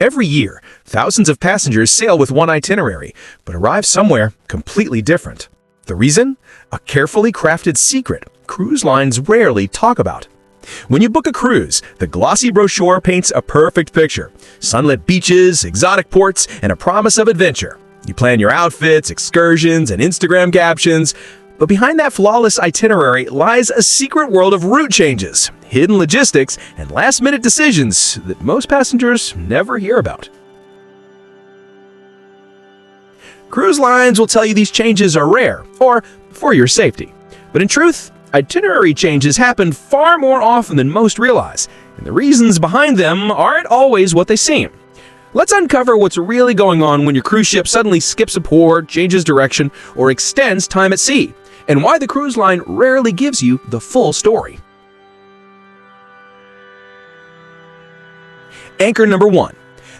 Every year, thousands of passengers sail with one itinerary, but arrive somewhere completely different. The reason? A carefully crafted secret cruise lines rarely talk about. When you book a cruise, the glossy brochure paints a perfect picture. Sunlit beaches, exotic ports, and a promise of adventure. You plan your outfits, excursions, and Instagram captions. But behind that flawless itinerary lies a secret world of route changes, hidden logistics, and last-minute decisions that most passengers never hear about. Cruise lines will tell you these changes are rare, or for your safety. But in truth, itinerary changes happen far more often than most realize, and the reasons behind them aren't always what they seem. Let's uncover what's really going on when your cruise ship suddenly skips a port, changes direction, or extends time at sea, and why the cruise line rarely gives you the full story. Anchor number 1.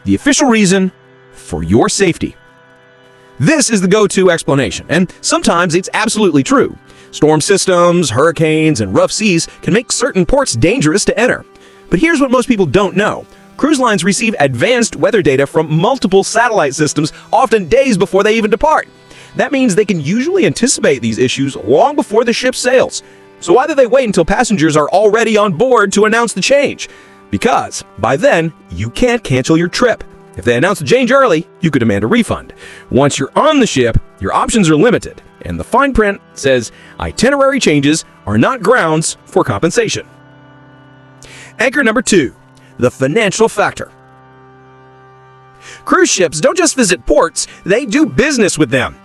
The official reason for your safety. This is the go-to explanation, and sometimes it's absolutely true. Storm systems, hurricanes, and rough seas can make certain ports dangerous to enter. But here's what most people don't know. Cruise lines receive advanced weather data from multiple satellite systems, often days before they even depart. That means they can usually anticipate these issues long before the ship sails. So why do they wait until passengers are already on board to announce the change? Because by then, you can't cancel your trip. If they announce the change early, you could demand a refund. Once you're on the ship, your options are limited, and the fine print says itinerary changes are not grounds for compensation. Anchor number 2. The financial factor. Cruise ships don't just visit ports, they do business with them.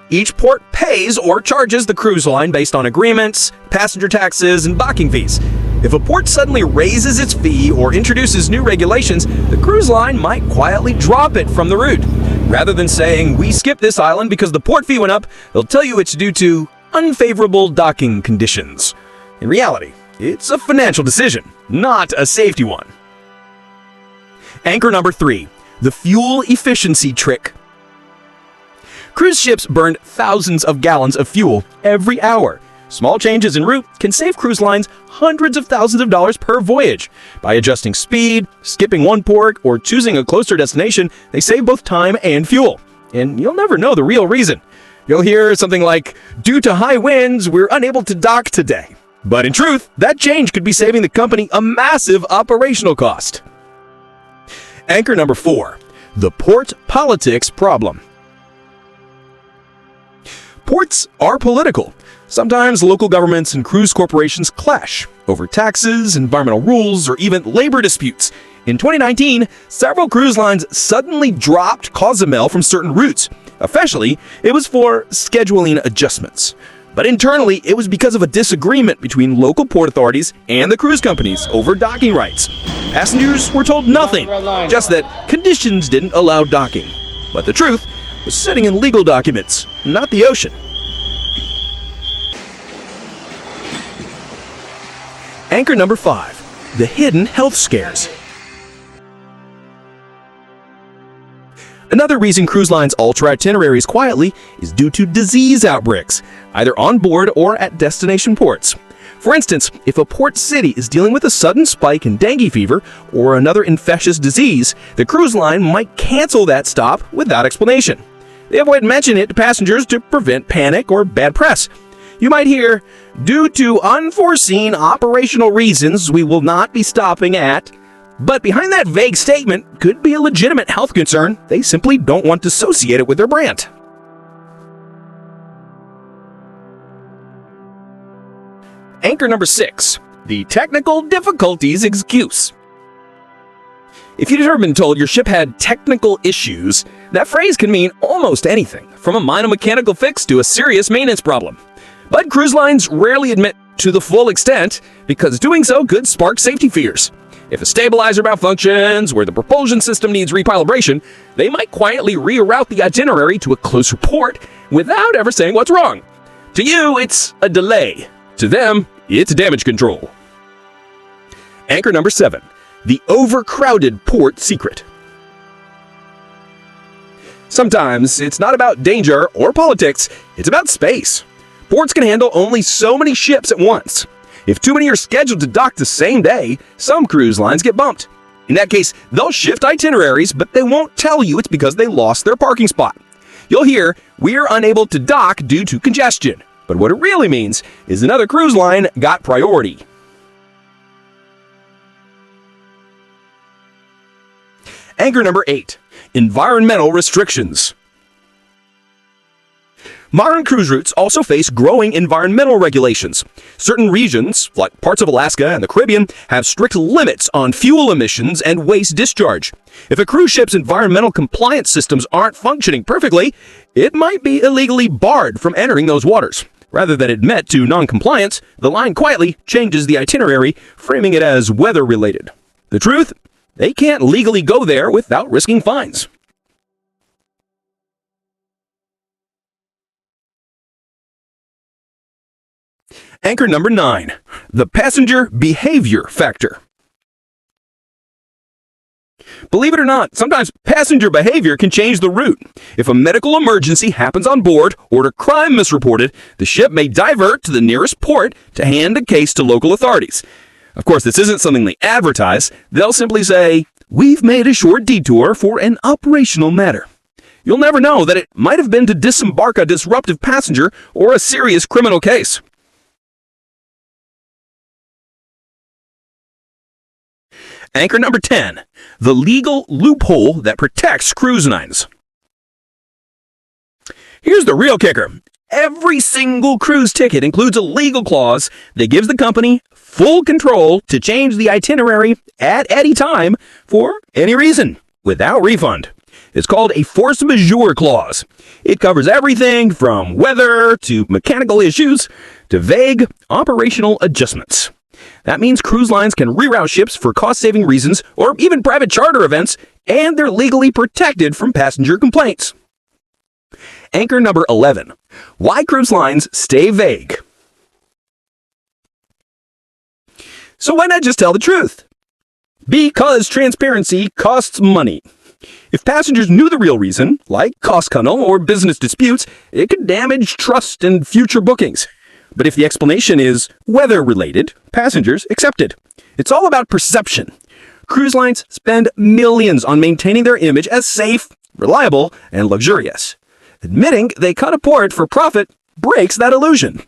Each port pays or charges the cruise line based on agreements, passenger taxes, and docking fees. If a port suddenly raises its fee or introduces new regulations, the cruise line might quietly drop it from the route. Rather than saying, "We skipped this island because the port fee went up," they'll tell you it's due to unfavorable docking conditions. In reality, it's a financial decision, not a safety one. Anchor number 3. The fuel efficiency trick. Cruise ships burn thousands of gallons of fuel every hour. Small changes en route can save cruise lines hundreds of thousands of dollars per voyage. By adjusting speed, skipping one port, or choosing a closer destination, they save both time and fuel. And you'll never know the real reason. You'll hear something like, "Due to high winds, we're unable to dock today." But in truth, that change could be saving the company a massive operational cost. Anchor number 4. The port politics problem. Ports are political. Sometimes local governments and cruise corporations clash over taxes, environmental rules, or even labor disputes. In 2019, several cruise lines suddenly dropped Cozumel from certain routes. Officially, it was for scheduling adjustments. But internally, it was because of a disagreement between local port authorities and the cruise companies over docking rights. Passengers were told nothing, just that conditions didn't allow docking. But the truth was sitting in legal documents, not the ocean. Anchor number 5. The hidden health scares. Another reason cruise lines alter itineraries quietly is due to disease outbreaks, either on board or at destination ports. For instance, if a port city is dealing with a sudden spike in dengue fever or another infectious disease, the cruise line might cancel that stop without explanation. They avoid mentioning it to passengers to prevent panic or bad press. You might hear, "Due to unforeseen operational reasons, we will not be stopping at," but behind that vague statement could be a legitimate health concern. They simply don't want to associate it with their brand. Anchor number 6. The technical difficulties excuse. If you've ever been told your ship had technical issues, that phrase can mean almost anything, from a minor mechanical fix to a serious maintenance problem. But cruise lines rarely admit to the full extent, because doing so could spark safety fears. If a stabilizer malfunctions or the propulsion system needs recalibration, they might quietly reroute the itinerary to a closer port without ever saying what's wrong. To you, it's a delay. To them, it's damage control. Anchor number 7. The overcrowded port secret. Sometimes it's not about danger or politics, it's about space. Ports can handle only so many ships at once. If too many are scheduled to dock the same day, some cruise lines get bumped. In that case, they'll shift itineraries, but they won't tell you it's because they lost their parking spot. You'll hear, "We're unable to dock due to congestion." But what it really means is another cruise line got priority. Anchor number 8. Environmental restrictions. Modern cruise routes also face growing environmental regulations. Certain regions, like parts of Alaska and the Caribbean, have strict limits on fuel emissions and waste discharge. If a cruise ship's environmental compliance systems aren't functioning perfectly, it might be illegally barred from entering those waters. Rather than admit to non-compliance, the line quietly changes the itinerary, framing it as weather-related. The truth? They can't legally go there without risking fines. Anchor number 9. The passenger behavior factor. Believe it or not, sometimes passenger behavior can change the route. If a medical emergency happens on board or a crime misreported, the ship may divert to the nearest port to hand a case to local authorities. Of course, this isn't something they advertise. They'll simply say, "We've made a short detour for an operational matter." You'll never know that it might have been to disembark a disruptive passenger or a serious criminal case. Anchor number 10. The legal loophole that protects cruise lines. Here's the real kicker. Every single cruise ticket includes a legal clause that gives the company full control to change the itinerary at any time for any reason, without refund. It's called a force majeure clause. It covers everything from weather to mechanical issues to vague operational adjustments. That means cruise lines can reroute ships for cost-saving reasons or even private charter events, and they're legally protected from passenger complaints. Anchor number 11. Why cruise lines stay vague. So why not just tell the truth? Because transparency costs money. If passengers knew the real reason, like cost tunnel or business disputes, it could damage trust in future bookings. But if the explanation is weather-related, passengers accept it. It's all about perception. Cruise lines spend millions on maintaining their image as safe, reliable, and luxurious. Admitting they cut a port for profit breaks that illusion.